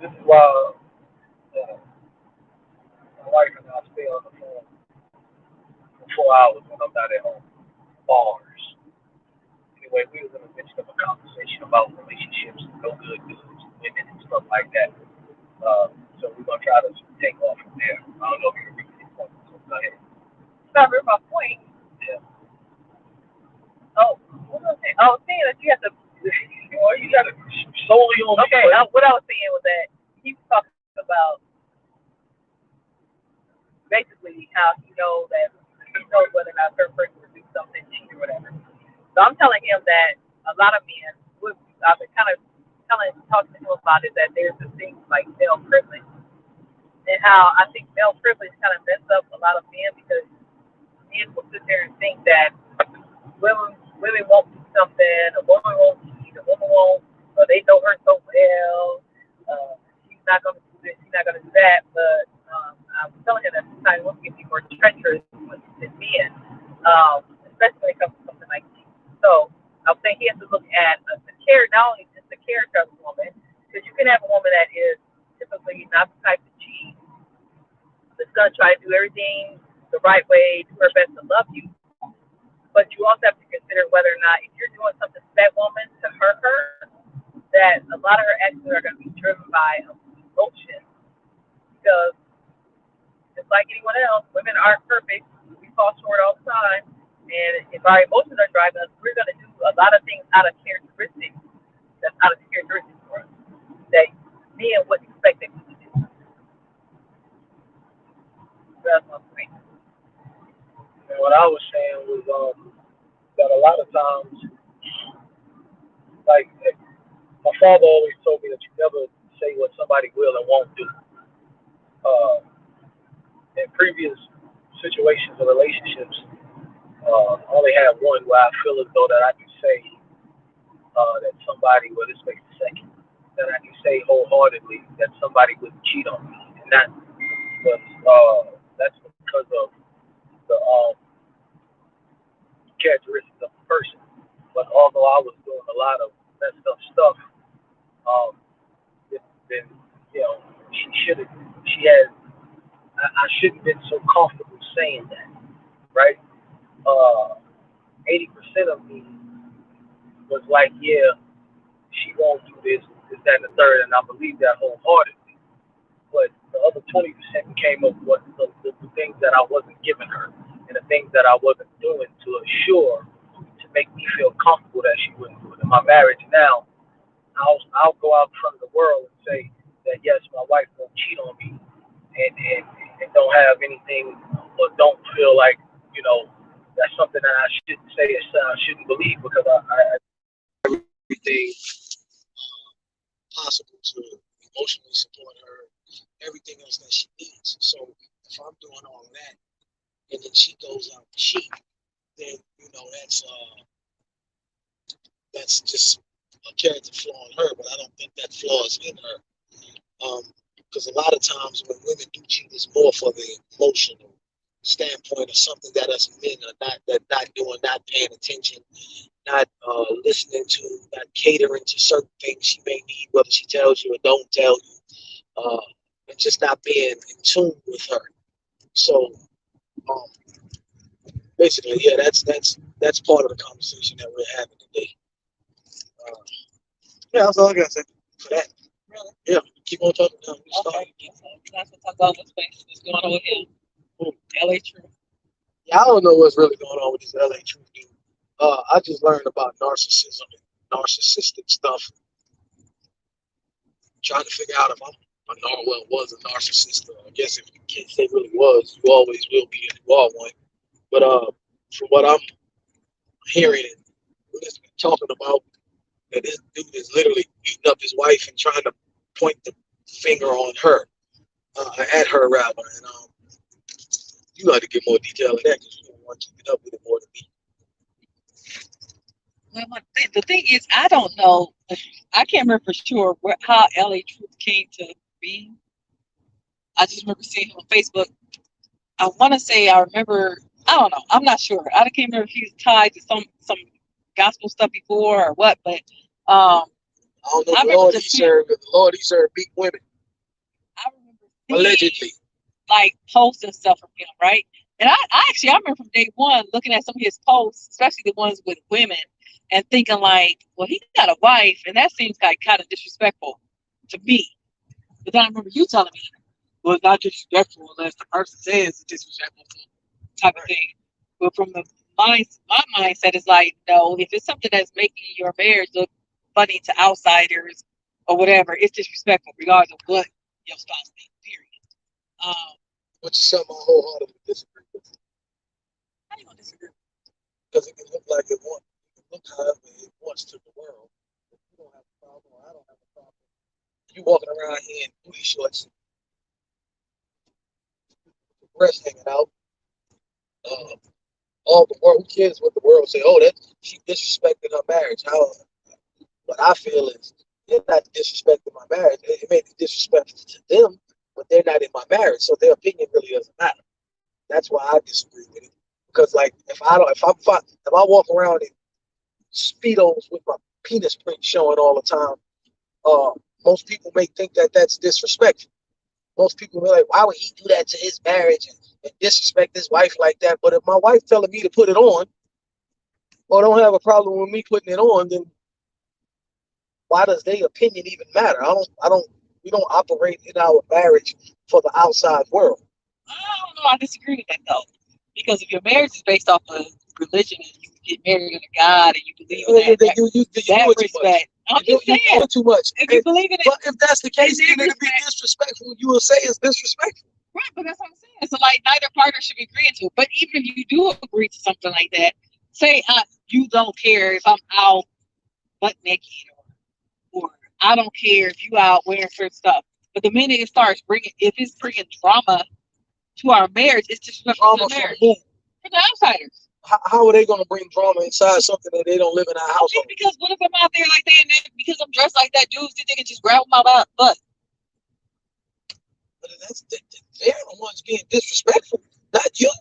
This is why my wife and I stay on the phone for 4 hours when I'm not at home. Bars. Anyway, we was in the midst of a conversation about relationships, no good dudes, women, and stuff like that. So we're gonna try to take off from there. I don't know if you agree with your point, so go ahead. Cover my point. Yeah. Oh, what was I saying? I was saying that you have to. Well, you got it solely on me, Okay, but what I was saying was that he was talking about basically how he knows that he knows whether or not a certain person would do something cheat or whatever. So I'm telling him that a lot of men, I've been kind of talking to him about it, that there's this thing like male privilege, and how I think male privilege kind of mess up a lot of men because men will sit there and think that women won't do something, a woman won't cheat, a woman won't, or they know her so well, she's not going to do this, she's not going to do that. But I was telling him that sometimes women can be more treacherous than men, especially when it comes to something like cheating. So I was saying he has to look at the character, not only just the character of a woman, because you can have a woman that is typically not the type to cheat, that's going to try to do everything the right way, do her best to love you. But you also have to consider whether or not if you're doing something to that woman to hurt her, that a lot of her actions are going to be driven by emotion. Because just like anyone else, women aren't perfect. We fall short all the time. And if our emotions are driving us, we're going to do a lot of things out of characteristics that's out of characteristics for us that men wouldn't expect them to do. So that's my point. and what I was saying was that a lot of times, like my father always told me that you never say what somebody will and won't do. Uh, in previous situations or relationships, I only had one where I feel as though that I can say that somebody, well, this makes the second, that I can say wholeheartedly that somebody wouldn't cheat on me, and that's because of the characteristics of the person. But although I was doing a lot of messed up stuff, um, then she should have, she had, I shouldn't have been so comfortable saying that, right? Uh, 80% of me was like, yeah, she won't do this, this, that, and the third, and I believe that wholeheartedly. But the other 20% came up with the things that I wasn't giving her and the things that I wasn't doing to assure to make me feel comfortable that she wouldn't do it. In my marriage now, I'll go out in front of the world and say that yes, my wife won't cheat on me and don't have anything or don't feel like you know that's something that I shouldn't say or I shouldn't believe because everything possible to emotionally support her, everything else that she needs. So if I'm doing all of that and then she goes out and cheat, then that's just a character flaw in her. But I don't think that flaw is in her. Because a lot of times when women do cheat, it's more for the emotional standpoint of something that us men are not doing, not paying attention, not listening to, not catering to certain things she may need, whether she tells you or don't tell you, and just not being in tune with her. So um, basically, yeah, that's part of the conversation that we're having today. Uh, yeah, that's all I gotta say for that. Really? Yeah, keep on talking now. You start. Okay. So that's what talk about this place. What's going on with him? Hmm. LA True. Yeah, I don't know what's really going on with this LA Truth dude. I just learned about narcissism and narcissistic stuff, trying to figure out if was a narcissist. I guess if you can't say really was, you always will be if you are one. But from what I'm hearing and what it's been talking about, that this dude is literally beating up his wife and trying to point the finger on her, at her rather. And you got to get more detail in that because you don't want to keep it up with it more than me. Well, the thing is, I don't know. I can't remember for sure how LA Truth came to be. I just remember seeing him on Facebook. I want to say I remember. I don't know. I'm not sure. I can't remember if he was tied to some gospel stuff before or what. But um, I don't know I the remember Lord he just seeing, served, but the Lord he served beat women, I remember seeing allegedly. like posts and stuff from him, right? And I remember from day one looking at some of his posts, especially the ones with women, and thinking like, well, he got a wife, and that seems like kind of disrespectful to me. But then I remember you telling me, well, it's not disrespectful unless the person says it's disrespectful type of thing. But from my mindset is like, no, if it's something that's making your marriage look funny to outsiders or whatever, it's disrespectful, regardless of what your spouse thinks. Period. Which is something I wholeheartedly disagree with. How you gonna disagree? Because it can look like it wants, it can look however it wants to the world. If you don't have a problem, or I don't have a problem. You walking around here in booty shorts, breast hanging out, uh, all the world. Who cares what the world say? Oh, that she disrespected her marriage. How? What I feel is they're not disrespecting my marriage. It may be disrespectful to them, but they're not in my marriage, so their opinion really doesn't matter. That's why I disagree with it. Because like if I walk around in speedos with my penis print showing all the time, uh, most people may think that that's disrespectful. Most people be like, why would he do that to his marriage and disrespect his wife like that? But if my wife telling me to put it on, or don't have a problem with me putting it on, then why does their opinion even matter? We don't operate in our marriage for the outside world. I don't know. I disagree with that though, because if your marriage is based off of religion and you get married under God and you believe in that respect, I'm just saying, you do it too much. if you believe in it, but if that's the case, then it'll be disrespectful. You will say it's disrespectful. Right, but that's what I'm saying. So like neither partner should be agreeing to it. But even if you do agree to something like that, say you don't care if I'm out butt naked, or I don't care if you out wearing certain stuff. But the minute it starts if it's bringing drama to our marriage, it's disrespectful to the marriage. For the outsiders. How are they going to bring drama inside something that they don't live in our household? Because what if I'm out there like that, and then because I'm dressed like that, dudes think they can just grab my butt? But they're the ones being disrespectful, not you.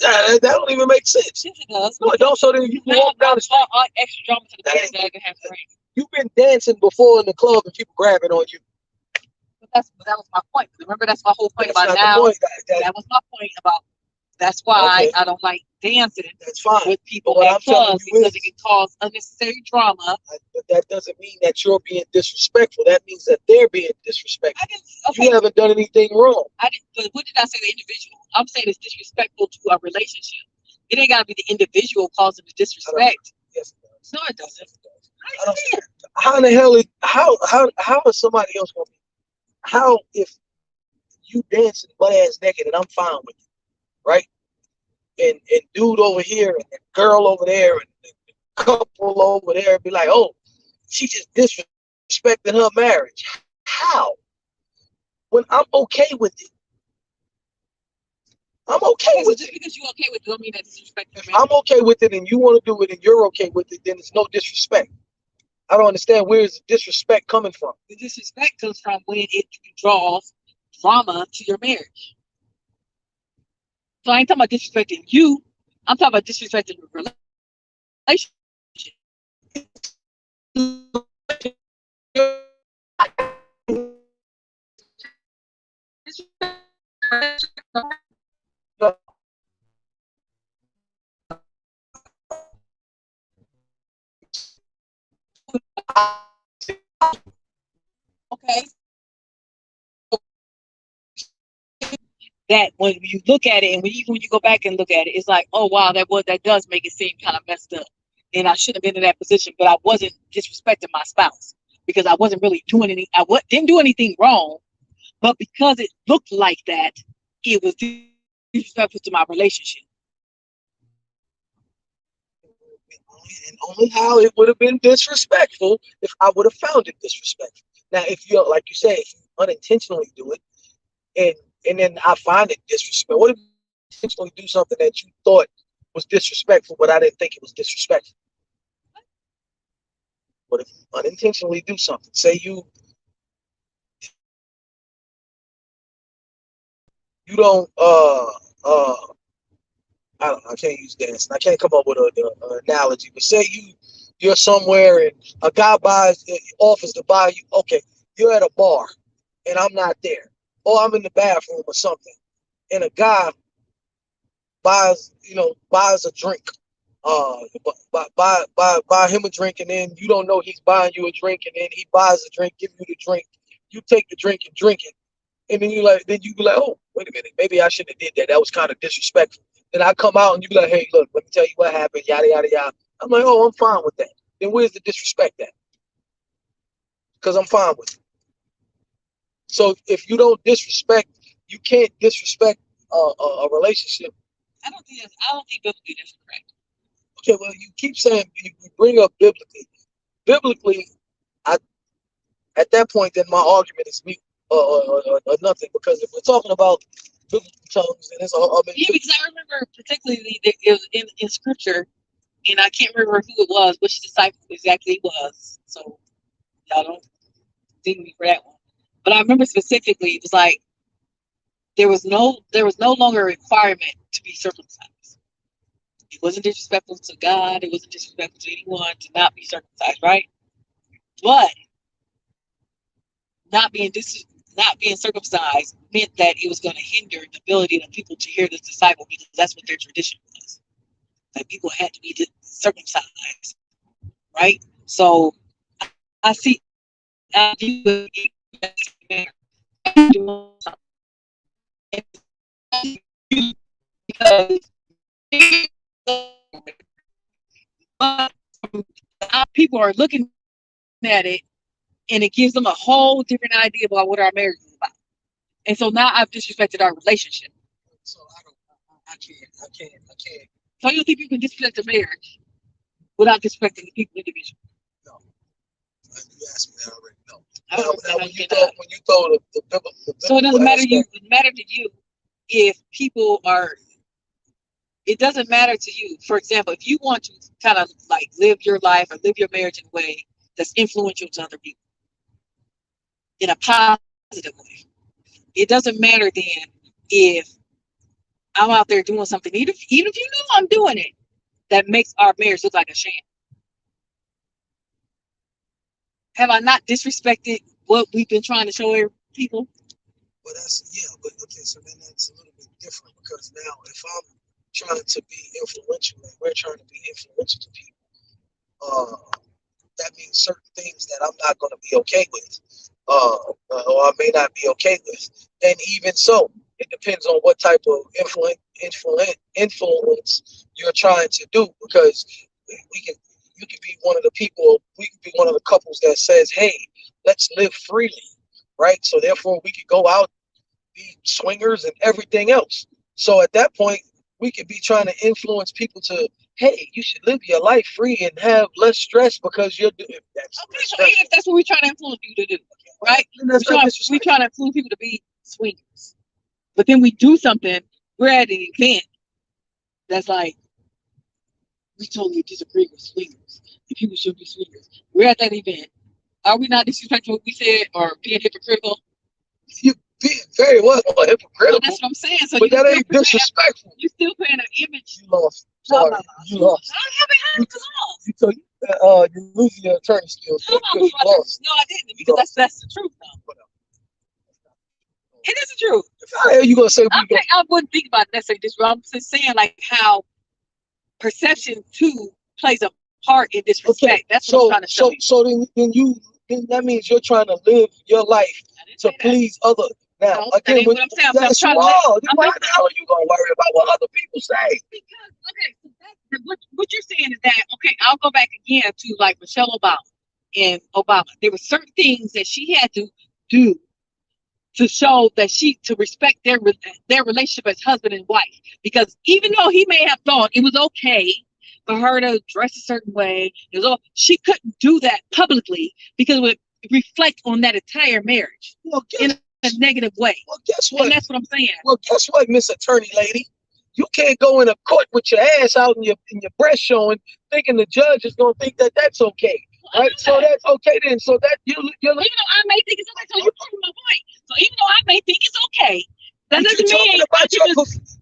That don't even make sense. Yes, it does. No, it don't. So then you can walk down the street. All extra drama to the marriage that I can have friends. You've been dancing before in the club and people grabbing on you. But that was my point. Remember, that's my whole point about now. That was my point about. That's why I don't like dancing. That's fine. With people at clubs because it can cause unnecessary drama. But that doesn't mean that you're being disrespectful. That means that they're being disrespectful. You haven't done anything wrong. But what did I say? The individual. I'm saying it's disrespectful to a relationship. It ain't got to be the individual causing the disrespect. Yes, it does. No, it doesn't. How in the hell how is somebody else gonna be? How if you dancing butt ass naked and I'm fine with you, right? And dude over here and the girl over there and the couple over there be like, oh, she just disrespecting her marriage. How? When I'm okay with it. I'm okay with it. Just because you're okay with it don't mean that disrespect. If I'm okay with it and you want to do it and you're okay with it, then it's no disrespect. I don't understand where is the disrespect coming from. The disrespect comes from when it draws drama to your marriage. So I ain't talking about disrespecting you. I'm talking about disrespecting your relationship. Okay. That when you look at it, and when you go back and look at it, it's like, oh wow, that does make it seem kind of messed up. And I shouldn't have been in that position, but I wasn't disrespecting my spouse because I wasn't really doing anything. Didn't do anything wrong, but because it looked like that, it was disrespectful to my relationship. And only how it would have been disrespectful if I would have found it disrespectful. Now, if you like you say, if you unintentionally do it, and then I find it disrespectful. What if you intentionally do something that you thought was disrespectful, but I didn't think it was disrespectful? What if you unintentionally do something? Say you don't I can't use dancing. I can't come up with an analogy, but say you're somewhere and a guy offers to buy you. Okay, you're at a bar and I'm not there, or I'm in the bathroom or something, and a guy buys a drink. Buy him a drink, and then you don't know he's buying you a drink, and then he buys a drink, give you the drink. You take the drink and drink it, and then you be like, oh, wait a minute, maybe I shouldn't have did that. That was kind of disrespectful. Then I come out and you be like, hey, look, let me tell you what happened, yada yada yada. I'm like, oh, I'm fine with that. Then where's the disrespect at? Because I'm fine with it. So if you don't disrespect, you can't disrespect a relationship. I don't think biblically that's correct. Okay, well, you keep saying you bring up biblically. Biblically, at that point, then my argument is mute or nothing, because if we're talking about biblical tongues, then it's because I remember particularly that it was in scripture, and I can't remember who it was, which disciple exactly it was. So y'all don't ding me for that one. But I remember specifically it was like there was no longer a requirement to be circumcised. It wasn't disrespectful to God. It wasn't disrespectful to anyone to not be circumcised, right? But not being circumcised meant that it was going to hinder the ability of people to hear this disciple, because that's what their tradition was. That people had to be circumcised, right? So I see because people are looking at it, and it gives them a whole different idea about what our marriage is about. And so now I've disrespected our relationship. So I can't. So you think you can disrespect a marriage without disrespecting the people individually? No. You asked me that already. No. When you throw the so it doesn't matter to you if people are. It doesn't matter to you. For example, if you want to kind of like live your life or live your marriage in a way that's influential to other people in a positive way, it doesn't matter then if I'm out there doing something, even if you know I'm doing it, that makes our marriage look like a sham. Have I not disrespected what we've been trying to show people? Well, but okay, so then that's a little bit different, because now if I'm trying to be influential and we're trying to be influential to people, that means certain things that I'm not going to be okay with, or I may not be okay with. And even so, it depends on what type of influence you're trying to do, because you can be one of the people, we can be one of the couples that says, hey, let's live freely, right? So therefore we could go out, be swingers and everything else. So at that point, we could be trying to influence people to, hey, you should live your life free and have less stress because you're doing that. Okay, so even if that's what we're trying to influence people to do, right? We're trying to influence people to be swingers. But then we do something, we're at an event that's like, we totally disagree with swingers. And people should be swingers. We're at that event. Are we not disrespectful what we said or being hypocritical? You being very well hypocritical. Well, that's what I'm saying. So but that ain't disrespectful. You're still paying an image. You lost. Sorry. No. You lost. I haven't lost. You're losing your attorney skills. No, I didn't, because that's the truth, though. It is the truth. How the hell you gonna say? I wouldn't think about necessarily this, but I'm just saying like how perception too plays a part in disrespect. Okay. That's what I'm trying to show you. So then that means you're trying to live your life to please other. Now again, what I'm saying, that's wrong. Why the hell are you gonna worry about what other people say? Because what you're saying is that I'll go back again to like Michelle Obama and Obama. There were certain things that she had to do to show that to respect their relationship as husband and wife. Because even though he may have thought it was okay for her to dress a certain way, she couldn't do that publicly because it would reflect on that entire marriage in a negative way. Well, guess what? And that's what I'm saying. Well, guess what, Miss Attorney Lady? You can't go in a court with your ass out and your breast showing, thinking the judge is gonna think that that's okay. Right, so that's okay then. So that you're even though I may think it's okay, so you're proving my point. So even though I may think it's okay, that doesn't mean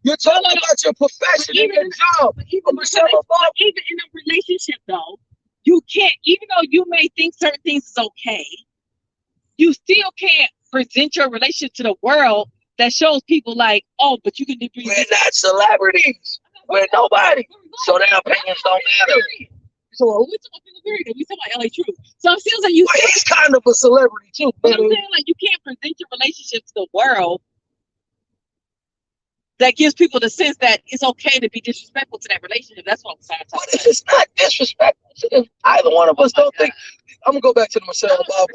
you're talking about your profession and your job. But even in a relationship, though, you can't, even though you may think certain things is okay, you still can't present your relationship to the world that shows people like, oh, but you can do. We're not celebrities. We're nobody. So their opinions don't matter. So we talking about period. We talking about LA Truth. So I'm still saying you. Well, he's kind of a celebrity too. But I'm saying like you can't present your relationship to the world that gives people the sense that it's okay to be disrespectful to that relationship. That's what I'm trying to talk about. But if it's not disrespectful, if either one of us don't think, I'm gonna go back to the Michelle Obama.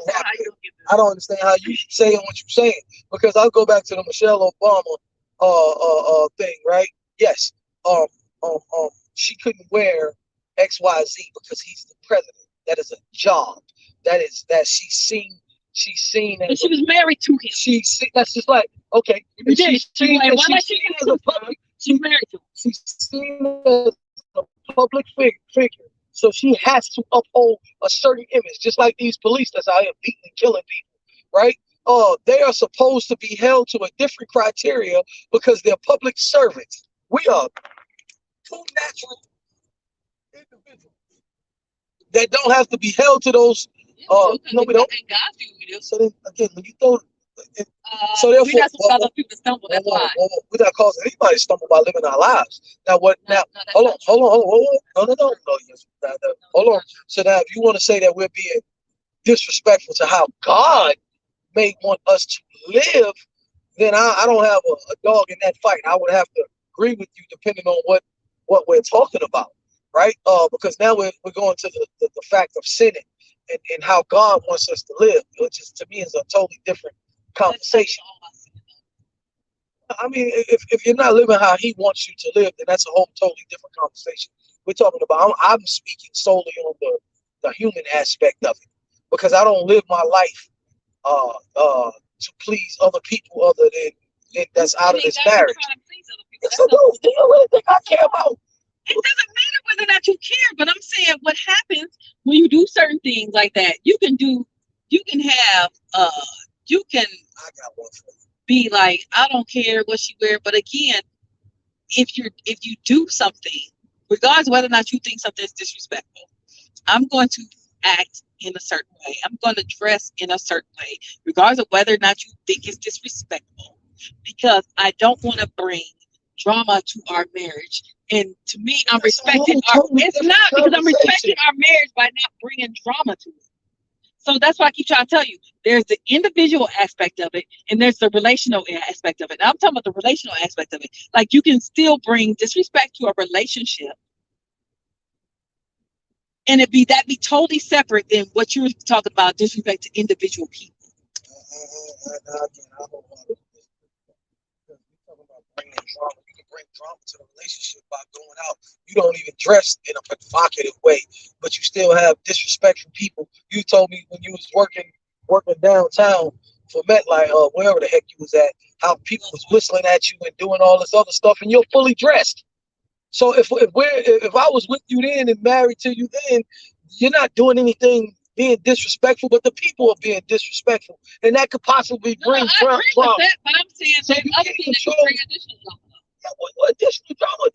I don't understand how you saying what you're saying, because I'll go back to the Michelle Obama thing, right? Yes. She couldn't wear XYZ because he's the president. That is a job. That she's seen as she was married to him. That's just like, okay. She's seen as a public. She's married to him. She's seen as a public figure. So she has to uphold a certain image, just like these police that's out here beating and killing people, right? They are supposed to be held to a different criteria because they're public servants. We are two natural individuals that don't have to be held to those. No, we don't. So then, again, when you throw, so therefore, we're not supposed to cause people to stumble. That's why we're not causing anybody to stumble by living our lives. Now, what? Now, hold on. No. Hold on. So now, if you want to say that we're being disrespectful to how God may want us to live, then I don't have a dog in that fight. I would have to agree with you depending on what we're talking about, right? Because now we're going to the fact of sinning and how God wants us to live, which is, to me, is a totally different conversation. I mean, if you're not living how he wants you to live, then that's a whole totally different conversation. We're talking about, I'm speaking solely on the human aspect of it, because I don't live my life to please other people other than that's out of this marriage. Yes, I do. Do you really think I care about? It doesn't matter whether or not you care, but I'm saying what happens when you do certain things like that. You can have I got one for you. Be like, I don't care what she wear, but again, if you do something, regardless of whether or not you think something is disrespectful, I'm going to act in a certain way. I'm going to dress in a certain way, regardless of whether or not you think it's disrespectful, because I don't want to bring drama to our marriage. And to me, I'm respecting it's not because I'm respecting our marriage by not bringing drama to it. So that's why I keep trying to tell you, there's the individual aspect of it, and there's the relational aspect of it. And I'm talking about the relational aspect of it. Like, you can still bring disrespect to a relationship, and be totally separate than what you're talking about, disrespect to individual people. Bringing drama. You can bring drama to the relationship by going out. You don't even dress in a provocative way, but you still have disrespectful people. You told me when you was working downtown for MetLife, wherever the heck you was at, how people was whistling at you and doing all this other stuff, and you're fully dressed. So if I was with you then and married to you then, you're not doing anything being disrespectful, but the people are being disrespectful, and that could possibly bring drama. But I'm saying so there's other things that can bring additional drama. Yeah, what additional drama?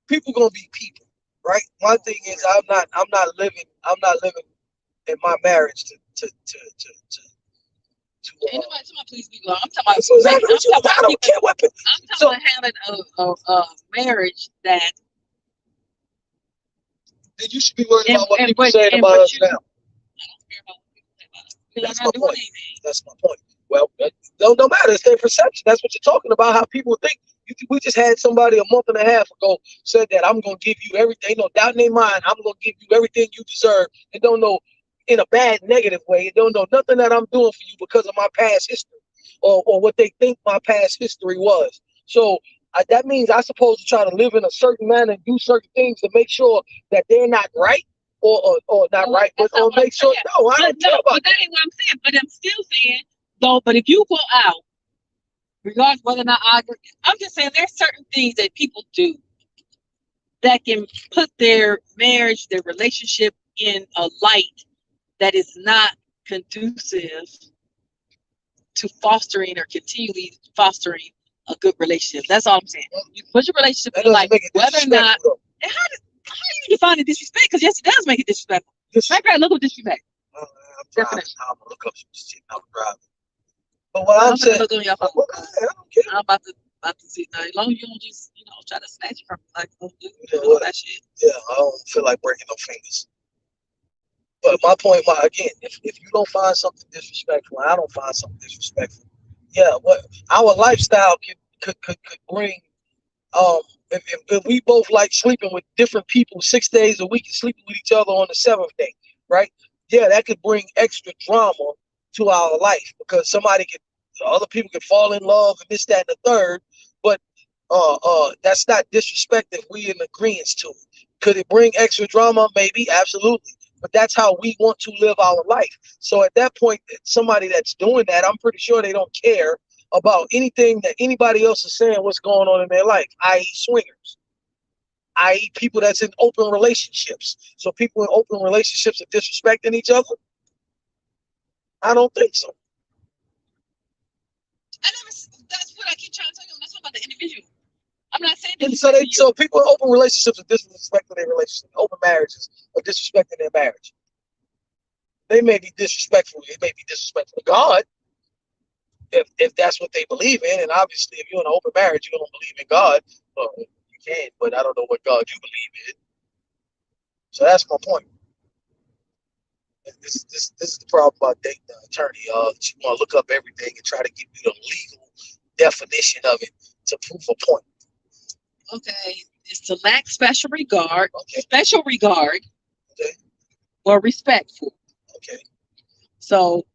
People gonna be people, right? My thing is, I'm not living in my marriage to. Ain't nobody talking about please be long. I'm talking about. I don't care what. I'm talking about having a marriage that. Then you should be worried about what people saying about us now. I don't care about what people say about us. That's my point. That's my point. Well, no matter. It's their perception. That's what you're talking about. How people think. We just had somebody a month and a half ago said that I'm gonna give you everything. No doubt in their mind, I'm gonna give you everything you deserve, and don't know in a bad, negative way. Don't know nothing that I'm doing for you because of my past history or what they think my past history was. So. That means I'm supposed to try to live in a certain manner and do certain things to make sure that they're not right or not right, or make sure. No, I don't care about but that ain't what I'm saying. But I'm still saying, though, but if you go out, regardless whether or not I agree, I'm just saying there's certain things that people do that can put their marriage, their relationship in a light that is not conducive to fostering or continually fostering a good relationship. That's all I'm saying. You put your relationship in like whether or not How are you defining disrespect? Because yes, it does make it disrespectful. Background, look at disrespect. I'm driving. I'm gonna look up some shit. I'm driving. But what I'm saying, look on your phone. I don't care. I'm about to see now. As long as you don't just try to snatch it from me, like all that shit. Yeah, I don't feel like breaking no fingers. But my point, again, if you don't find something disrespectful, I don't find something disrespectful. Yeah, what our lifestyle could bring. If we both like sleeping with different people 6 days a week and sleeping with each other on the 7th day, right? Yeah, that could bring extra drama to our life because other people could fall in love and this, that, and the third. But that's not disrespect if we in agreement to it. Could it bring extra drama? Maybe, absolutely. But that's how we want to live our life. So at that point, somebody that's doing that, I'm pretty sure they don't care about anything that anybody else is saying what's going on in their life, i.e. swingers, i.e. people that's in open relationships. So people in open relationships are disrespecting each other? I don't think so. That's what I keep trying to tell you. I'm not talking about the individual. I'm not saying that. So people in open relationships are disrespecting their relationship. Open marriages are disrespecting their marriage. They may be disrespectful. It may be disrespectful to God. If that's what they believe in, and obviously if you're in an open marriage, you don't believe in God, well, you can, but I don't know what God you believe in. So that's my point. This is the problem about dating an attorney. You want to look up everything and try to give you the legal definition of it to prove a point. Okay, it's to lack special regard, okay, or respectful. Okay. So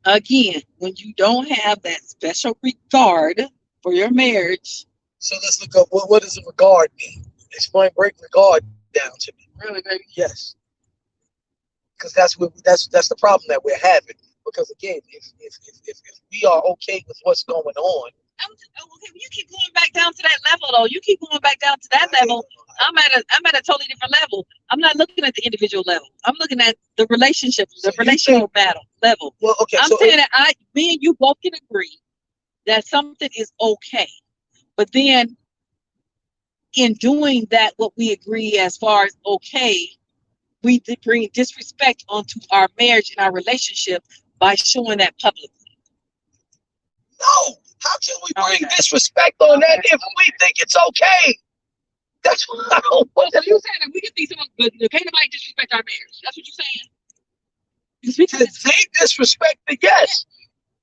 again, when you don't have that special regard for your marriage. So let's look up what does regard mean? Break regard down to me. Really, baby? Yes. Because that's the problem that we're having. Because again, if we are okay with what's going on. Okay, you keep going back down to that level though. You keep going back down to that level. I'm at a totally different level. I'm not looking at the individual level. I'm looking at the relationship, the relational level. Well, okay. I'm saying that me and you both can agree that something is okay. But then in doing that, what we agree as far as okay, we bring disrespect onto our marriage and our relationship by showing that publicly. No, how can we bring disrespect on that if we think it's okay? That's what I don't want. So you're saying that we can think someone good, can't nobody disrespect our marriage? That's what you're saying? Can they disrespect it? Yes.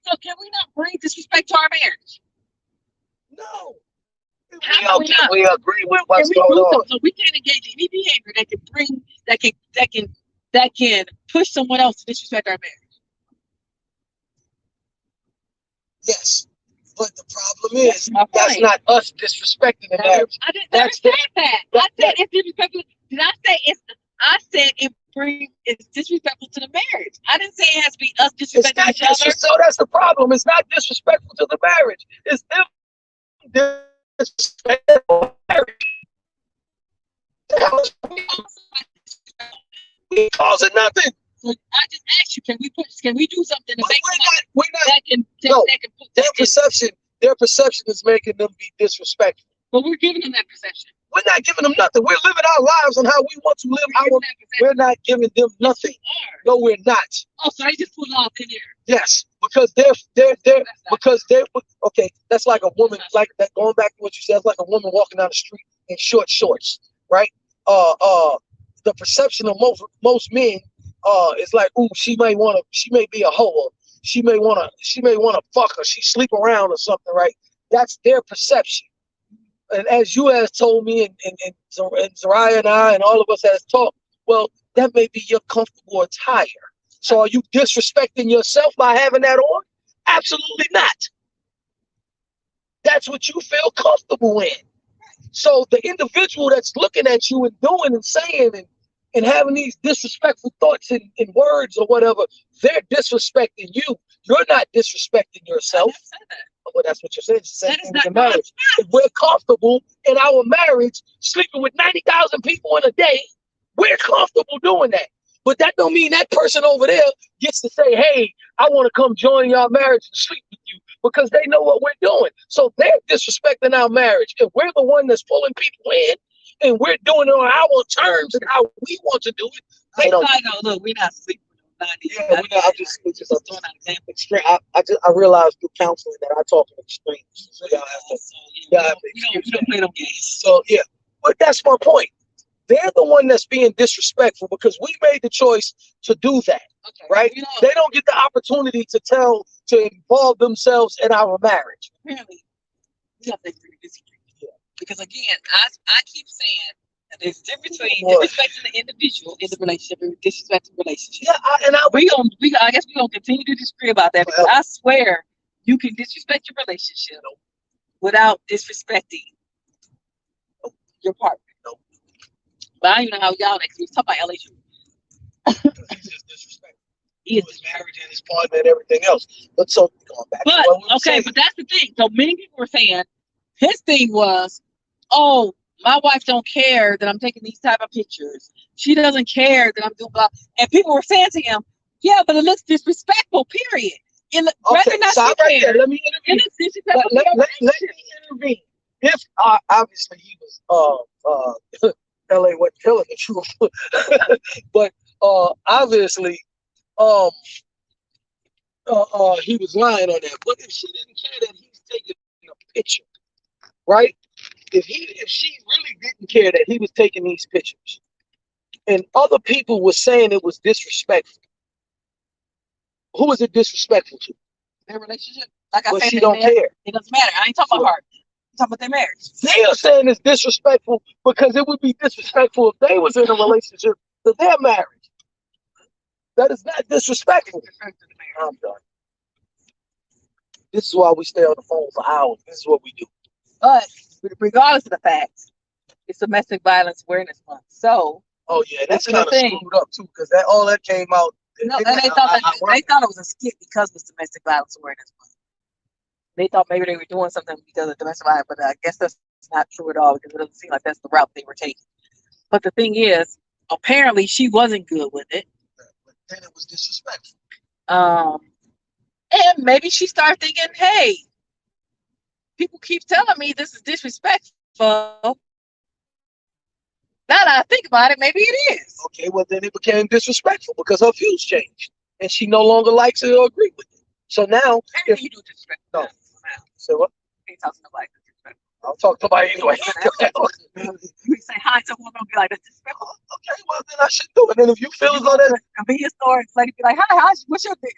So can we not bring disrespect to our marriage? No. We agree with what's going on. So we can't engage in any behavior that can push someone else to disrespect our marriage. Yes, but the problem is that's not us disrespecting the marriage. I didn't say that. I said it's disrespectful. Did I say it's? I said it's disrespectful to the marriage. I didn't say it has to be us disrespecting each other. So that's the problem. It's not disrespectful to the marriage. It's them disrespectful to the marriage. We cause it nothing. So I just asked you, can we do something to make their perception is making them be disrespectful. But we're giving them that perception. We're not giving them nothing. We're living our lives on how we want to live We're not giving them nothing. No, we're not. Oh, so they just put it off in there. Yes, because okay, that's like a woman, like that, going back to what you said, it's like a woman walking down the street in short shorts, right? The perception of most men is like, ooh, she may be a hoe. She may wanna fuck her. She sleep around or something, right? That's their perception. And as you has told me, and Zariah and I and all of us has talked, well, that may be your comfortable attire. So are you disrespecting yourself by having that on? Absolutely not. That's what you feel comfortable in. So the individual that's looking at you and doing and saying and having these disrespectful thoughts and words or whatever, they're disrespecting you. You're not disrespecting yourself. I never said that. Well, that's what you're saying. It's the same thing with the marriage. If we're comfortable in our marriage, sleeping with 90,000 people in a day, we're comfortable doing that. But that don't mean that person over there gets to say, hey, I want to come join your marriage and sleep with you, because they know what we're doing. So they're disrespecting our marriage. If we're the one that's pulling people in and we're doing it on our terms and how we want to do it. They don't. I know. Look, we're not sleeping. Yeah, we not, I'm just throwing out an extreme. I realized through counseling that I talk in extremes. So y'all have to we don't play them games. So yeah, but that's my point. They're the one that's being disrespectful because we made the choice to do that, right? They don't get the opportunity to involve themselves in our marriage. Apparently, we have to agree to disagree. Yeah. Because again, I keep saying that there's a difference between disrespecting the individual in the relationship and disrespecting the relationship. Yeah, I guess we're gonna continue to disagree about that because I swear you can disrespect your relationship without disrespecting your partner. But I don't even know how y'all next week talk about LSU. It's just disrespect. He is his marriage and his partner and everything else. But so going back to what we were saying. But that's the thing. So many people were saying his thing was, oh, my wife don't care that I'm taking these type of pictures. She doesn't care that I'm doing blah. And people were saying to him, yeah, but it looks disrespectful, period. Okay, so right there, let me intervene. Let me intervene. If obviously he was LA wasn't telling the truth, but obviously he was lying on that. But if she didn't care that he's taking a picture, right? If she really didn't care that he was taking these pictures, and other people were saying it was disrespectful, who is it disrespectful to? Their relationship. Like I said, she don't care. It doesn't matter. I ain't talking about her. I'm talking about their marriage. They are saying it's disrespectful because it would be disrespectful if they was in a relationship to their marriage. That is not disrespectful. I'm done. This is why we stay on the phone for hours. This is what we do. But regardless of the fact, it's Domestic Violence Awareness Month. So, oh yeah, that's kind of screwed up too, because all that came out. No, and they thought it was a skit because it was Domestic Violence Awareness Month. They thought maybe they were doing something because of domestic violence, but I guess that's not true at all because it doesn't seem like that's the route they were taking. But the thing is, apparently she wasn't good with it. But then it was disrespectful. And maybe she started thinking, hey, people keep telling me this is disrespectful. Now that I think about it, maybe it is. Okay, well then it became disrespectful because her views changed and she no longer likes it or agree with it. So now, if you do disrespect, no. So what? You can't talk to nobody disrespectful. I'll talk to somebody anyway. You say hi, someone gonna be like, that's disrespectful. Okay, well then I should do it. And if you feel as though that convenience store, lady be like, hi, how's your day?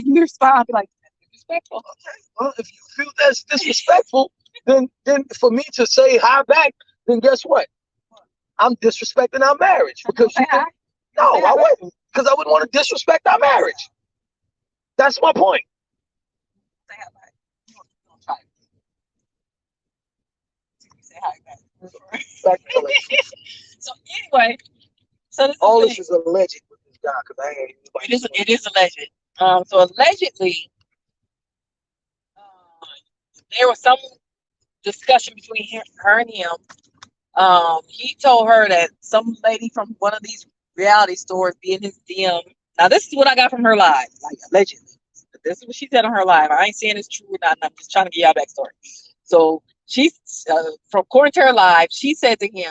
You respond, be like, disrespectful. Okay, well if you feel that's disrespectful, then for me to say hi back, then guess what? I'm disrespecting our marriage because I wouldn't, because I wouldn't want to disrespect our marriage. That's my point. Say hi back. You don't try it. Say hi back. So anyway, all this is alleged with this guy because I ain't. It is alleged. So allegedly, there was some discussion between her and him. He told her that some lady from one of these reality stores be in his DM. Now, this is what I got from her live, like allegedly. This is what she said on her live. I ain't saying it's true or not. I'm just trying to get y'all backstory. So she's from according to her live, she said to him,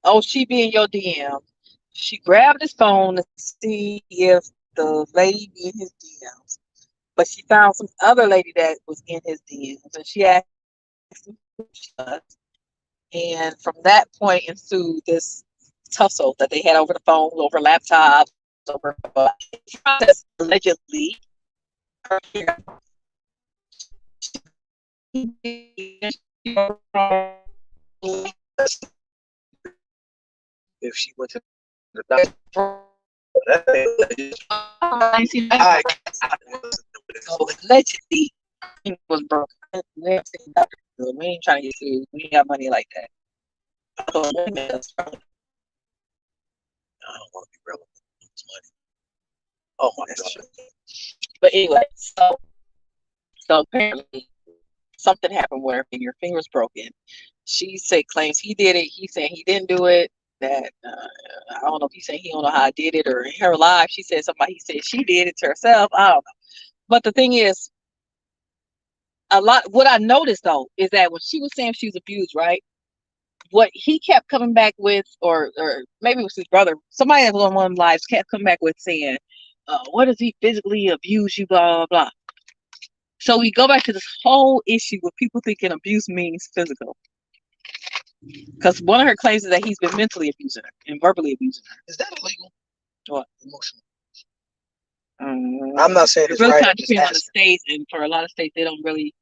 "Oh, she be in your DM." She grabbed his phone to see if the lady be in his DMs, but she found some other lady that was in his DMs, and she asked him who she was. And from that point ensued this tussle that they had over the phone, over laptops, over allegedly. If she went to the doctor, allegedly he was broken. We ain't trying to get sued. We ain't got money like that. I don't want to be relevant. It's money. Oh my God. But anyway, so apparently something happened where your finger's broken. She said claims he did it. He said he didn't do it. That I don't know if he said he don't know how I did it, or in her live she said somebody. He said she did it to herself. I don't know. But the thing is, what I noticed though is that when she was saying she was abused, right? what he kept coming back with, or maybe it was his brother, somebody on one of them lives kept coming back with saying, what does he physically abuse you, blah, blah, blah. So we go back to this whole issue with people thinking abuse means physical. Because one of her claims is that he's been mentally abusing her and verbally abusing her. Is that illegal? What? Emotional. I'm not saying It it's really right. kind of depends on the states, and for a lot of states, they don't really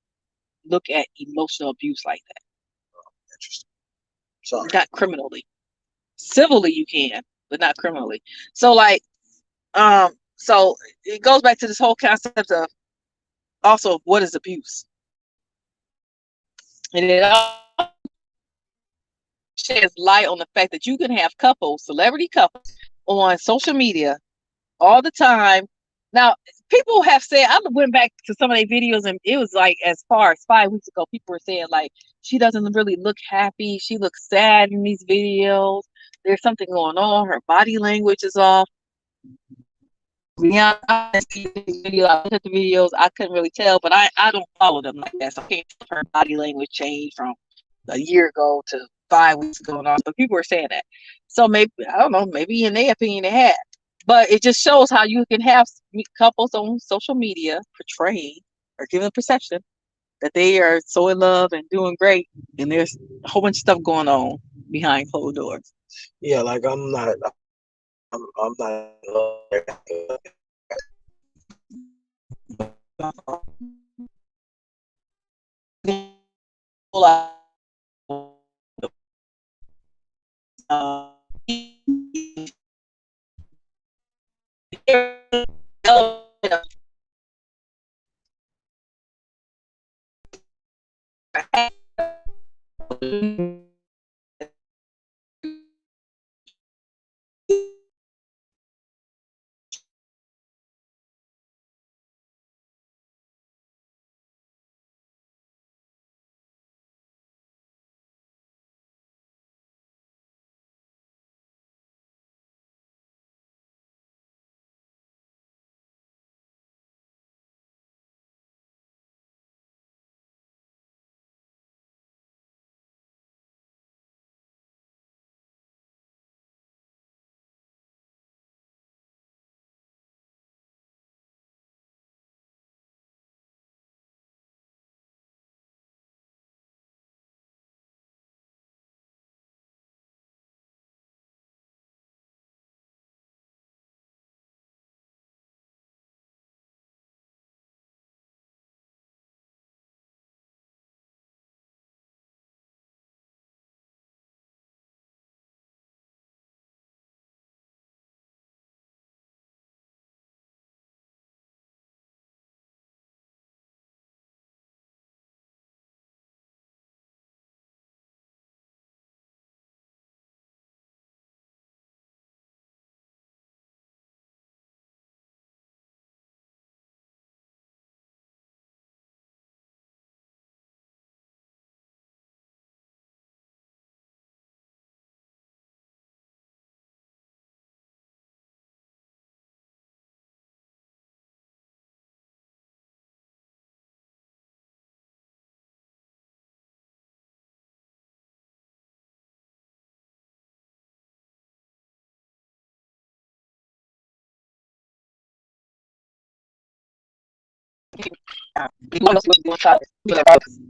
look at emotional abuse like that. Interesting. Sorry. Not criminally. Civilly you can, but not criminally. So so it goes back to this whole concept of also what is abuse. And it all sheds light on the fact that you can have couples, celebrity couples, on social media all the time. Now, people have said, I went back to some of their videos, and it was like as far as 5 weeks ago, people were saying like she doesn't really look happy. She looks sad in these videos. There's something going on. Her body language is off. Yeah, I looked at the videos. I couldn't really tell, but I don't follow them like that, so I can't tell her body language changed from a year ago to 5 weeks ago and all. But people were saying that, so maybe I don't know. Maybe in their opinion, they had. But it just shows how you can have couples on social media portraying or giving a perception that they are so in love and doing great, and there's a whole bunch of stuff going on behind closed doors. Yeah, like I'm not.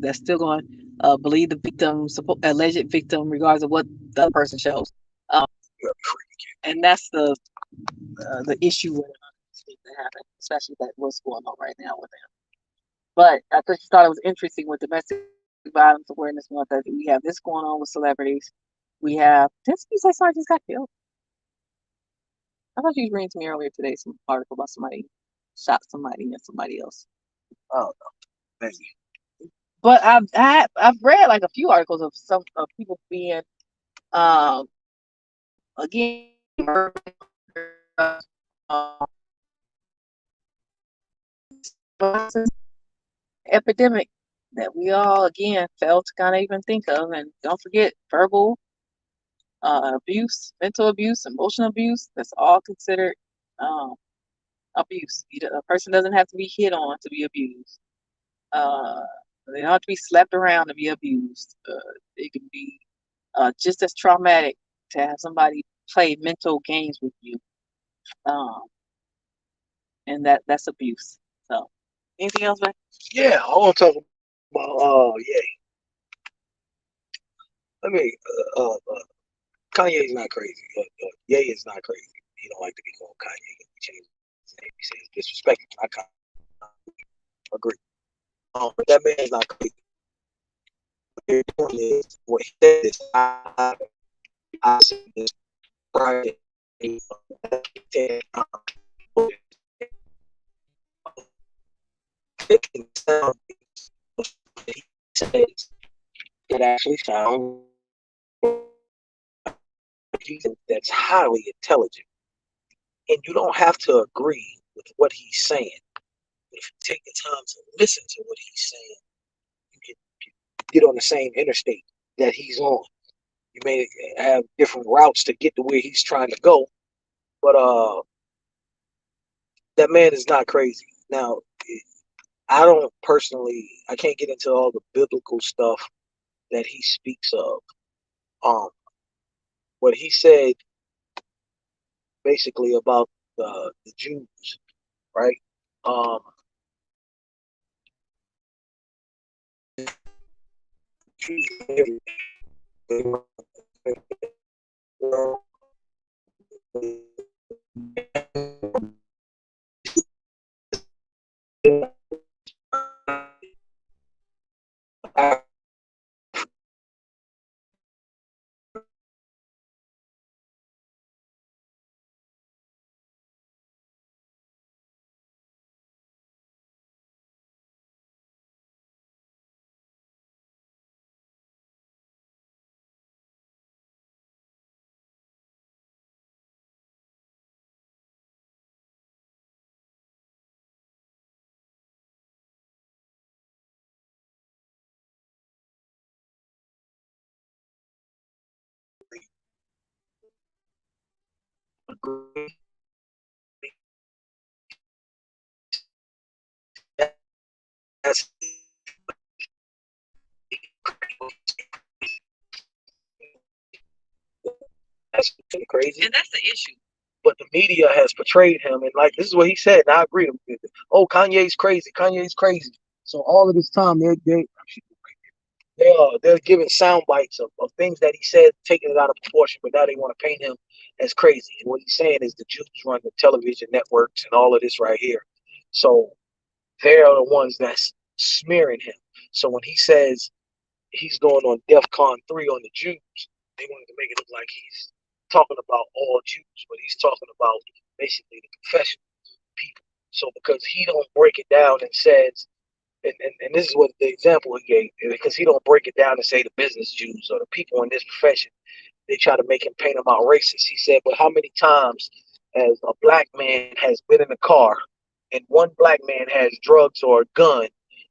That's still going to believe the victim, alleged victim, regardless of what the other person shows. And that's the issue with that happened, especially that what's going on right now with them. But I just thought it was interesting with Domestic Violence Awareness Month that we have this going on with celebrities. We have this sergeant just got killed. I thought you was reading to me earlier today some article about somebody shot somebody and somebody else. Oh no, maybe. But I've read like a few articles of some of people being again epidemic that we all again fail to kind of even think of. And don't forget verbal abuse, mental abuse, emotional abuse. That's all considered abuse. A person doesn't have to be hit on to be abused. They don't have to be slapped around to be abused. It can be just as traumatic to have somebody play mental games with you. And that's abuse. So, anything else, man? Yeah, I want to talk about yeah. I mean, Kanye's not crazy. Ye is not crazy. He don't like to be called Kanye. He changed his name. He says disrespectful. I agree. But that man is not crazy. What they're doing is what he said is I said this Friday. He says it actually sounds that's highly intelligent, and you don't have to agree with what he's saying. But if you take the time to listen to what he's saying, you can get on the same interstate that he's on. You may have different routes to get to where he's trying to go, but that man is not crazy. Now, I don't personally, I can't get into all the biblical stuff that he speaks of. What he said basically about the Jews, right? That's crazy. And that's the issue. But the media has portrayed him, and like this is what he said, and I agree with it. Oh, Kanye's crazy. Kanye's crazy. So all of this time, they're giving sound bites of things that he said, taking it out of proportion, but now they want to paint him as crazy. And what he's saying is the Jews run the television networks and all of this right here. So they're the ones that's smearing him. So when he says he's going on DEFCON 3 on the Jews, they wanted to make it look like he's talking about all Jews, but he's talking about basically the confessional people. So because he don't break it down and says, and this is what the example he gave, because he don't break it down and say the business Jews or the people in this profession, they try to make him paint them out racist. He said, but how many times as a black man has been in a car and one black man has drugs or a gun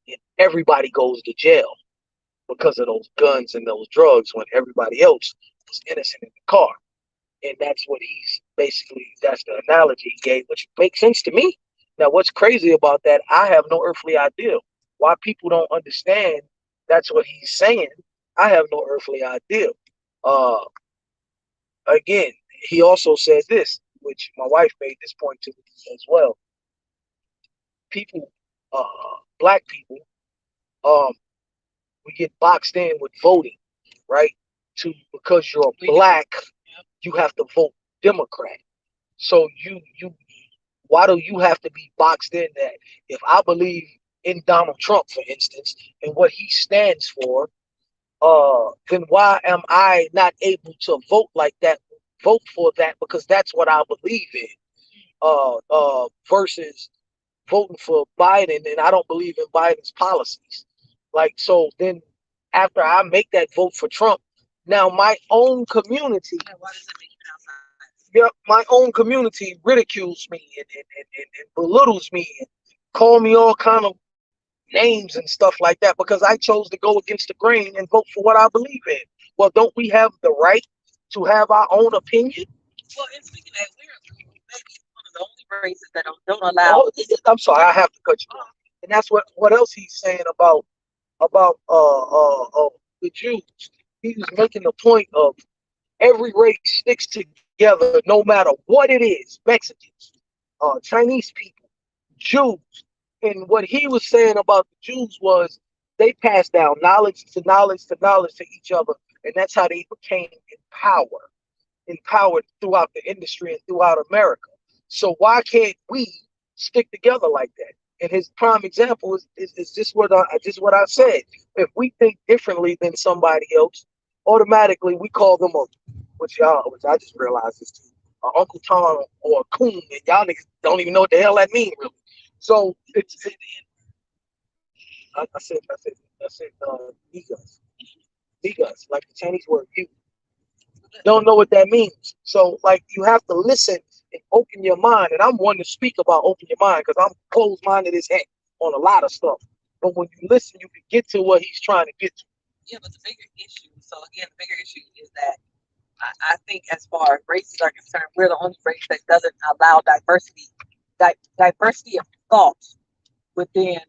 and everybody goes to jail because of those guns and those drugs when everybody else was innocent in the car. And that's what he's basically, that's the analogy he gave, which makes sense to me. Now, what's crazy about that, I have no earthly idea. Why people don't understand that's what he's saying, I have no earthly idea. Again, he also says this, which my wife made this point to me as well. People, black people, we get boxed in with voting, right? Because you're black, you have to vote Democrat. So why do you have to be boxed in that? If I believe in Donald Trump, for instance, and what he stands for, then why am I not able to vote like that? Vote for that because that's what I believe in. Versus voting for Biden, and I don't believe in Biden's policies. Like, so then after I make that vote for Trump, now my own community, Why does it make you outside? yeah, my own community ridicules me and belittles me and call me all kind of names and stuff like that because I chose to go against the grain and vote for what I believe in. Well, don't we have the right to have our own opinion? Well, and speaking of that, we're maybe one of the only races that don't allow. Oh, I'm sorry, I have to cut you off. And that's what else he's saying about the Jews. he was making the point of every race sticks together no matter what it is. Mexicans, Chinese people, Jews. And what he was saying about the Jews was they passed down knowledge to knowledge to knowledge to each other, and that's how they became empowered throughout the industry and throughout America. So why can't we stick together like that? And his prime example is just what I said. If we think differently than somebody else, automatically we call them which I just realized this too, Uncle Tom or a coon, and y'all niggas don't even know what the hell that means really. So I said niggas, niggas, like the Chinese word you. Don't know what that means. So like you have to listen and open your mind. And I'm one to speak about open your mind because I'm closed-minded as heck on a lot of stuff. But when you listen, you can get to what he's trying to get to. Yeah, but the bigger issue. So again, the bigger issue is that I think as far as races are concerned, we're the only race that doesn't allow diversity of thought within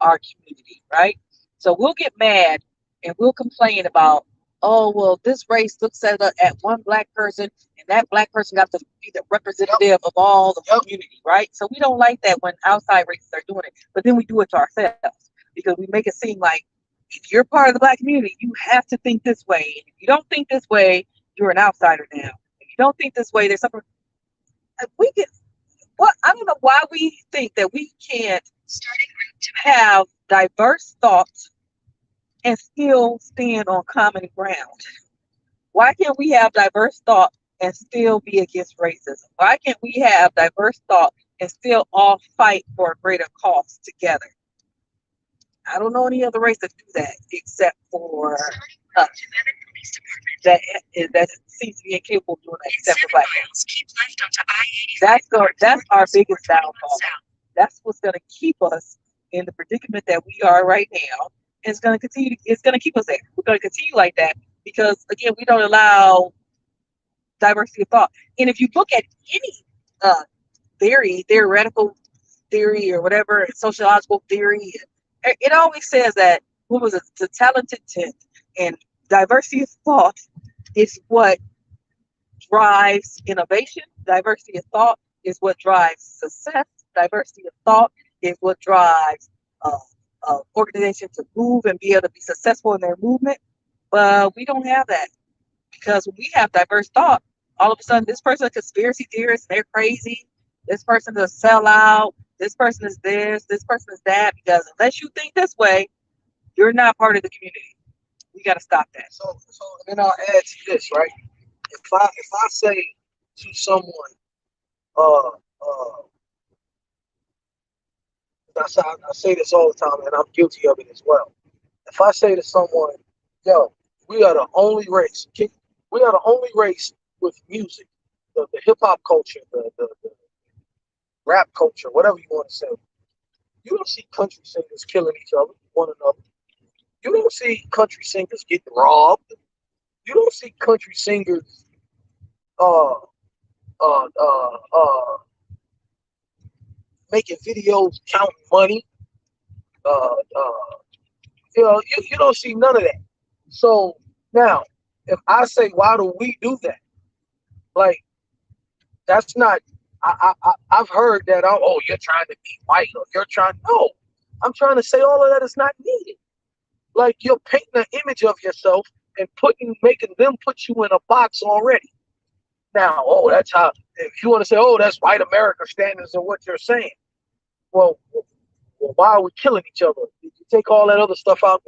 our community, right? So we'll get mad and we'll complain about, oh, well, this race looks at one black person and that black person got to be the representative of all the community, right? So we don't like that when outside races are doing it, but then we do it to ourselves because we make it seem like if you're part of the black community, you have to think this way. And if you don't think this way, you're an outsider now. If you don't think this way, there's something we get. What I don't know why we think that we can't have diverse thoughts and still stand on common ground. Why can't we have diverse thought and still be against racism? Why can't we have diverse thought and still all fight for a greater cause together? I don't know any other race that do that except for us. That seems to be incapable of doing that except for black people. That's our biggest downfall. That's what's going to keep us in the predicament that we are right now. And it's going to continue. It's going to keep us there. We're going to continue like that because again, we don't allow diversity of thought. And if you look at any theoretical theory or whatever, sociological theory, it always says that what was it? The talented tenth and diversity of thought is what drives innovation. Diversity of thought is what drives success. Diversity of thought is what drives organization to move and be able to be successful in their movement. But we don't have that because when we have diverse thought, all of a sudden this person is a conspiracy theorist, they're crazy. This person is a sellout. This person is this person is that, because unless you think this way, you're not part of the community. We got to stop that. So then I'll add to this, right? If I say to someone, I say this all the time, and I'm guilty of it as well. If I say to someone, yo, we are the only race. We are the only race with music, the hip hop culture, the rap culture, whatever you want to say. You don't see country singers killing each other, one another. You don't see country singers getting robbed. You don't see country singers making videos counting money. You don't see none of that. So now, if I say, why do we do that? Like, that's not. I've heard that. Oh, you're trying to be white, or you're trying. No, I'm trying to say all of that is not needed. Like you're painting an image of yourself and making them put you in a box already. Now, that's how. If you want to say, that's white America standards or what you're saying. Well, why are we killing each other? You take all that other stuff out.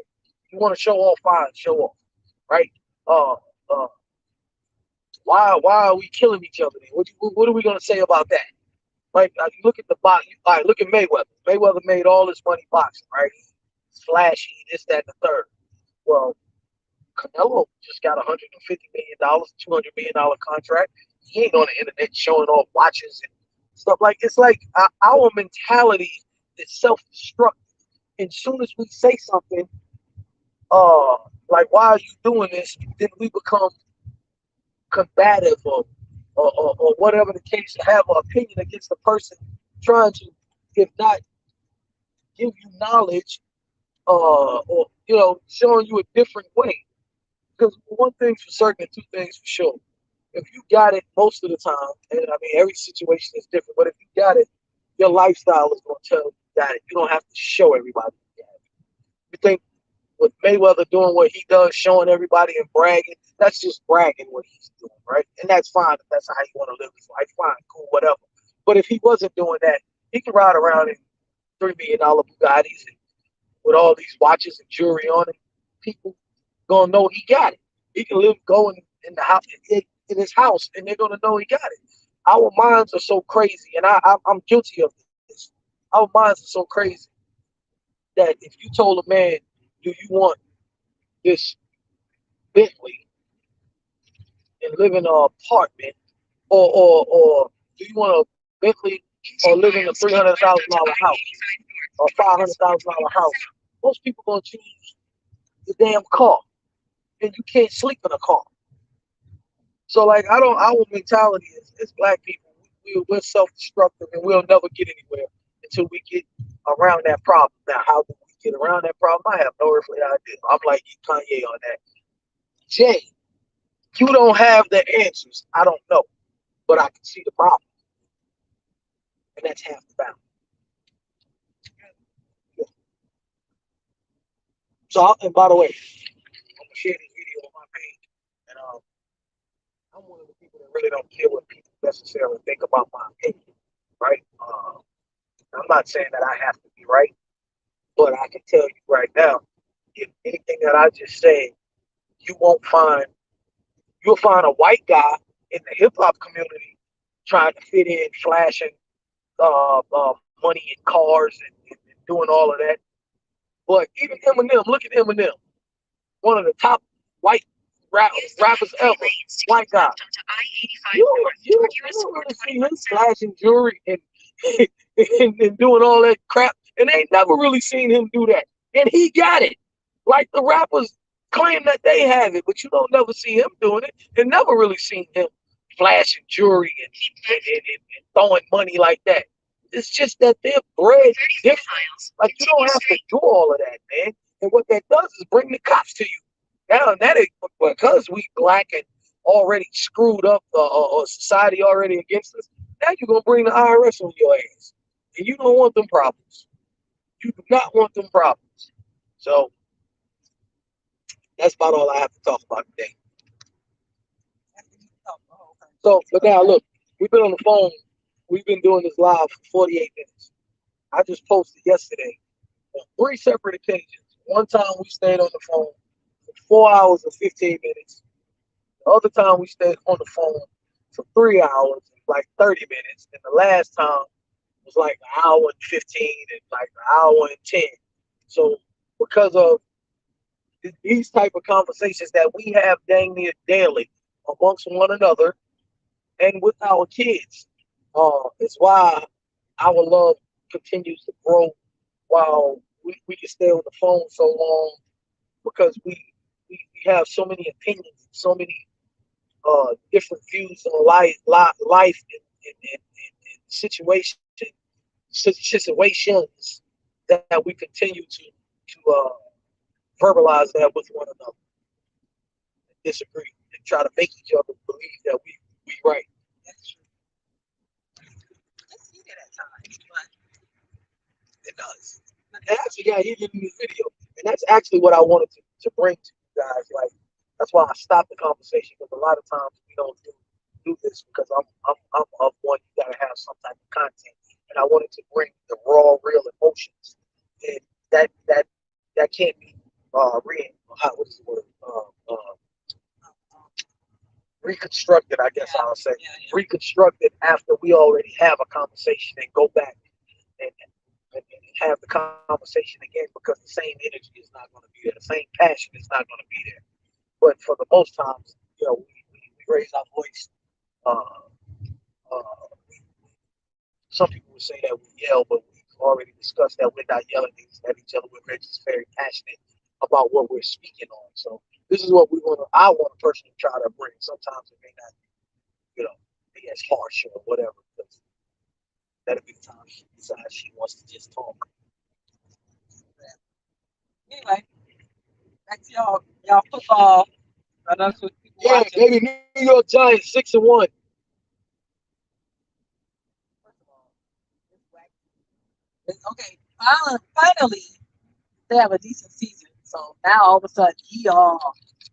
You want to show off, fine, show off, right? Why are we killing each other? What are we gonna say about that? Like, you look at the box. Look at Mayweather. Mayweather made all his money boxing, right? Flashy, this, that, and the third. Well, Canelo just got $150 million, $200 million contract. He ain't on the internet showing off watches and stuff. Like, it's like our mentality is self-destructive. And soon as we say something, like, why are you doing this? Then we become combative or whatever the case, to have an opinion against the person trying to, if not give you knowledge, or showing you a different way. Because one thing's for certain and two things for sure. If you got it most of the time, and I mean every situation is different, but if you got it, your lifestyle is gonna tell you got it. You don't have to show everybody you got it. You think with Mayweather doing what he does, showing everybody and bragging, that's just bragging what he's doing, right? And that's fine if that's how you want to live his life. Fine, cool, whatever. But if he wasn't doing that, he could ride around in $3 million Bugattis and with all these watches and jewelry on it. People gonna know he got it. He can live going in the house in his house, and they're gonna know he got it. Our minds are so crazy, and I'm guilty of this. Our minds are so crazy that if you told a man, "Do you want this Bentley and live in an apartment, or do you want a Bentley or live in a $300,000 house or $500,000 house?" Most people gonna choose the damn car, and you can't sleep in a car. So like our mentality is black people, we're self-destructive and we'll never get anywhere until we get around that problem. Now, how do we get around that problem? I have no earthly idea. I'm like Kanye on that. Jay, you don't have the answers. I don't know, but I can see the problem, and that's half the battle. So, and by the way, I'm gonna share this video on my page, and I'm one of the people that really don't care what people necessarily think about my opinion, right? I'm not saying that I have to be right, but I can tell you right now, if anything that I just said, you won't find, you'll find a white guy in the hip hop community trying to fit in, flashing money and cars and doing all of that. But even Eminem, look at Eminem, one of the top white rappers ever, white guy. You don't really see him flashing jewelry and, and doing all that crap, and they ain't never really seen him do that. And he got it. Like the rappers claim that they have it, but you don't never see him doing it, and never really seen him flashing jewelry and throwing money like that. It's just that they're bred different. Like you don't have to do all of that, man. And what that does is bring the cops to you. Now that is because we black and already screwed up society already against us. Now you're gonna bring the IRS on your ass, and you don't want them problems. You do not want them problems. So that's about all I have to talk about today. So, but now look, we've been on the phone. We've been doing this live for 48 minutes. I just posted yesterday on 3 separate occasions. One time we stayed on the phone for 4 hours and 15 minutes. The other time we stayed on the phone for 3 hours and like 30 minutes. And the last time was like an hour and 15 and like an hour and 10. So because of these type of conversations that we have dang near daily amongst one another and with our kids, it's why our love continues to grow while we can stay on the phone so long because we have so many opinions, so many different views on life and situations that we continue to verbalize that with one another, and disagree, and try to make each other believe that we right. That's true. It's heated at times, but It does. It actually got heated in this video, and that's actually what I wanted to bring to you guys. Like that's why I stopped the conversation because a lot of times we don't do this because I'm of one. You gotta have some type of content, and I wanted to bring the raw, real emotions, and that can't be what is the word? Reconstructed, I guess I'll say. Reconstructed after we already have a conversation and go back and, and have the conversation again because the same energy is not going to be there. The same passion is not going to be there. But for the most times, we raise our voice. Some people would say that we yell, but we've already discussed that we're not yelling at each other. We're just very passionate about what we're speaking on. So this is what I want to personally try to bring. Sometimes it may not, be as harsh or whatever. Because that'll be the time she decides she wants to just talk. anyway, back to y'all football. That's what people Yeah, watching. baby, New York Giants 6-1. First of all, it's wacky. Okay, finally, they have a decent season. So now all of a sudden,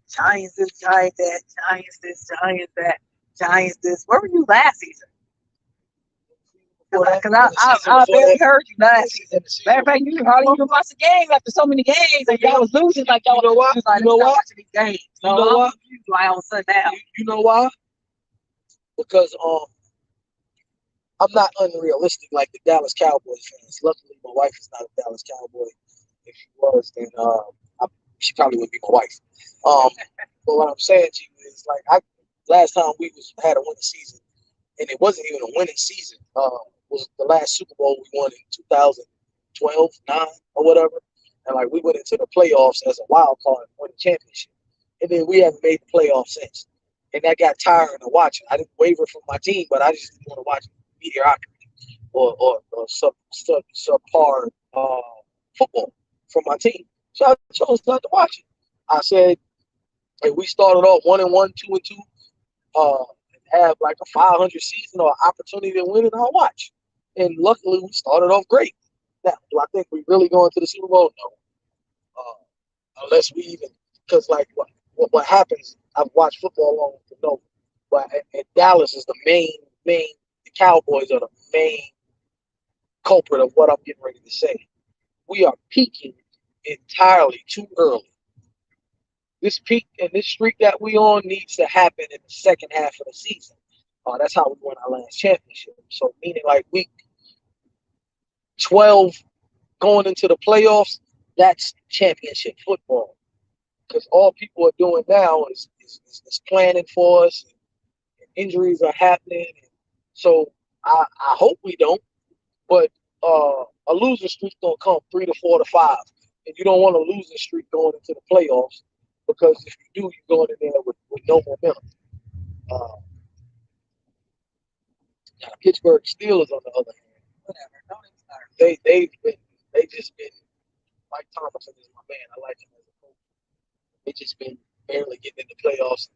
Giants this, Giants that, Giants this, Giants that, Giants this. Where were you last season? Because I barely heard you last season. Matter of fact, you hardly even watched the game after so many games, and y'all was losing like y'all. You know why? Was like, You know why? watching these games. So You know why? Why all of a sudden now? You know why? Because I'm not unrealistic like the Dallas Cowboys fans. Luckily, my wife is not a Dallas Cowboy. If she was, then she probably would be my wife. But what I'm saying to you is, like, last time we had a winning season, and it wasn't even a winning season. Was the last Super Bowl we won in 2012, 9, or whatever, and like we went into the playoffs as a wild card and won the championship, and then we haven't made the playoffs since, and that got tiring of watching. I didn't waver from my team, but I just didn't want to watch mediocrity or subpar football from my team, so I chose not to watch it. I said, hey, we started off 1-1, 2-2. Have like a 500 season or opportunity to win it, I'll watch. And luckily, we started off great. Now, do I think we really going to the Super Bowl? No. Unless we even, because like what happens, I've watched football long enough to know. But and Dallas is the main, the Cowboys are the main culprit of what I'm getting ready to say. We are peaking entirely too early. This peak and this streak that we on needs to happen in the second half of the season. That's how we won our last championship. So meaning like week 12 going into the playoffs, that's championship football. Because all people are doing now is planning for us. And injuries are happening. So I hope we don't. But a losing streak gonna come 3 to 4 to 5, and you don't want a losing streak going into the playoffs. Because if you do, you're going in there with no momentum. Now, the Pittsburgh Steelers, on the other hand, whatever. Don't even start. They just been. Mike Tomlinson is my man. I like him as a coach. They just been barely getting in the playoffs,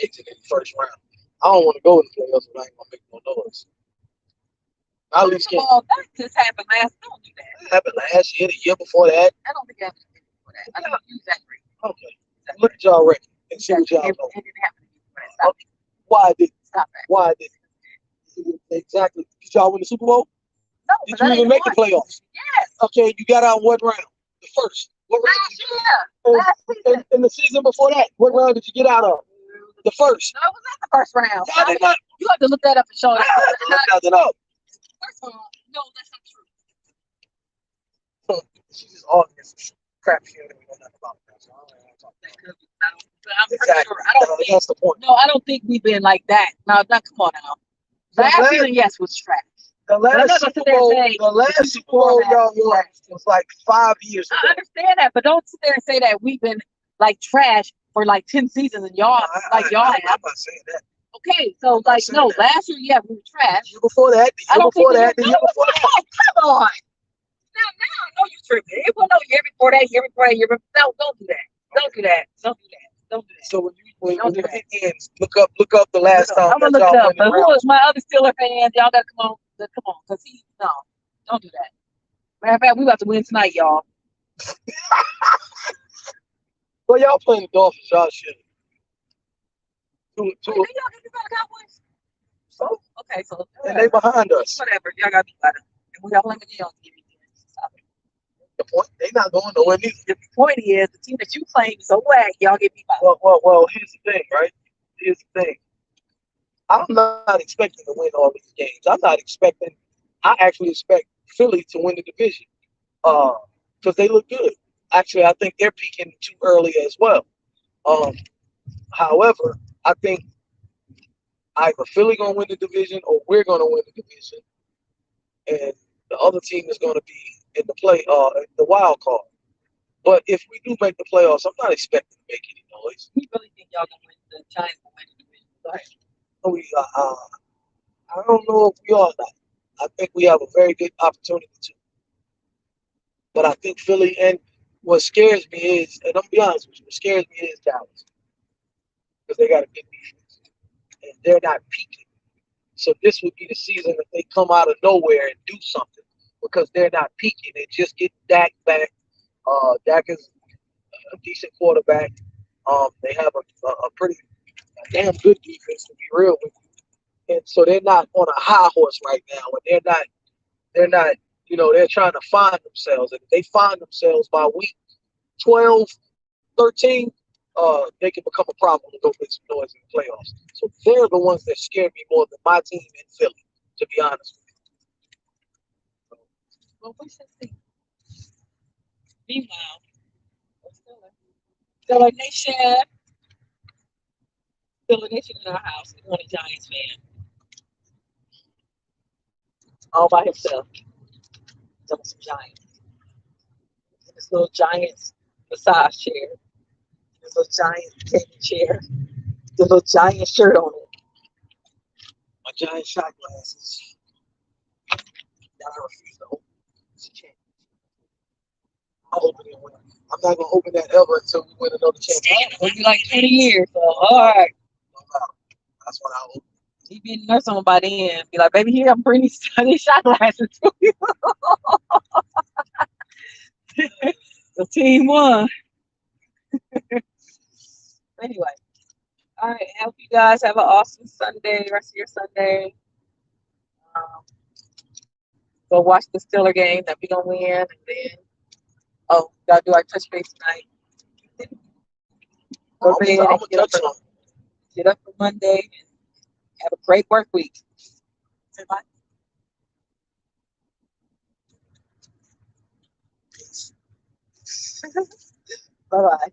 exiting the first round. I don't want to go in the playoffs if I ain't gonna make no noise. I at least that just happened last. Don't do that. It happened last year, the year before that. I don't think it happened before that. I don't use that great. Okay. Look at y'all record and see what y'all know. It didn't happen before that. Why did? Stop that. Why did? Exactly. Did y'all win the Super Bowl? No. Did you even make the playoffs? Yes. Okay, you got out what round? The first. What round? Last season. And the season before that, what round did you get out of? The first. No, it was not the first round. Y'all did not. You have to look that up and show it. Look nothing up. First of all, no, that's not true. She's just arguing some crap she don't even know nothing about. So I don't want to talk about it. I'm pretty sure. I don't think. That's the point. No, I don't think we've been like that. No, come on now. Last season, yes, was trash. The last Super Bowl, y'all won was like 5 years ago. I understand that, but don't sit there and say that we've been like trash for like 10 seasons and y'all I'm have. not saying that. Okay, so like no, last year, yeah, we were trash. The year before that, the year before that, the year before that. Come on. Now I know you're tripping. It wasn't no year before that, year before that, year before that. No, don't do that. Don't do that. Don't do that. Don't do that. So when it ends, look up the last time. I'm gonna look it up. But who is my other Steeler fans? Y'all gotta come on, cause don't do that. Matter of fact, we about to win tonight, y'all. Well, y'all playing the Dolphins, y'all should. Y'all get beat by the Cowboys? So okay, so and they behind us. Whatever, y'all got beat by them. And we got playing the Bills. The point, they not going nowhere neither. The point is, the team that you claim is so whack, y'all get beat by. Well, here's the thing, right? Here's the thing. I'm not expecting to win all these games. I actually expect Philly to win the division. Because they look good. Actually, I think they're peaking too early as well. However, I think either Philly gonna win the division or we're gonna win the division, and the other team is gonna be in the wild card. But if we do make the playoffs, I'm not expecting to make any noise. You really think y'all gonna win the Giants gonna win the division? Go ahead. I don't know if we are not. I think we have a very good opportunity to. But I think Philly, and what scares me is, and I'm gonna be honest with you, what scares me is Dallas. because they got a good defense, and they're not peaking. So this would be the season that they come out of nowhere and do something because they're not peaking. They just get Dak back. Dak is a decent quarterback. They have a pretty damn good defense to be real with you. And so they're not on a high horse right now, and they're not, they're trying to find themselves. And if they find themselves by week 12, 13, they can become a problem and go make some noise in the playoffs. So they're the ones that scare me more than my team in Philly, to be honest with you. Well, we should see. Meanwhile, Steeler Nation. Steeler Nation in our house. He's one a Giants fan. All by himself. Some Giants. This little Giants massage chair. This little Giants table chair. The little Giant shirt on it. My giant shot glasses. That I refuse to open. It's a chance. I'll open it when I'm not gonna open that ever until we win another championship. It'll be like 20 years. So, all right. No matter. That's when I'll open. He be a nurse on by then. Be like, baby, here, I'm bringing these shot glasses to you. The team won. Anyway. All right. Hope you guys have an awesome Sunday, rest of your Sunday. Go watch the Steeler game that we gonna win, and then gotta do our touch base tonight. Go to bed and get up for Monday and have a great work week. Say bye. Bye bye.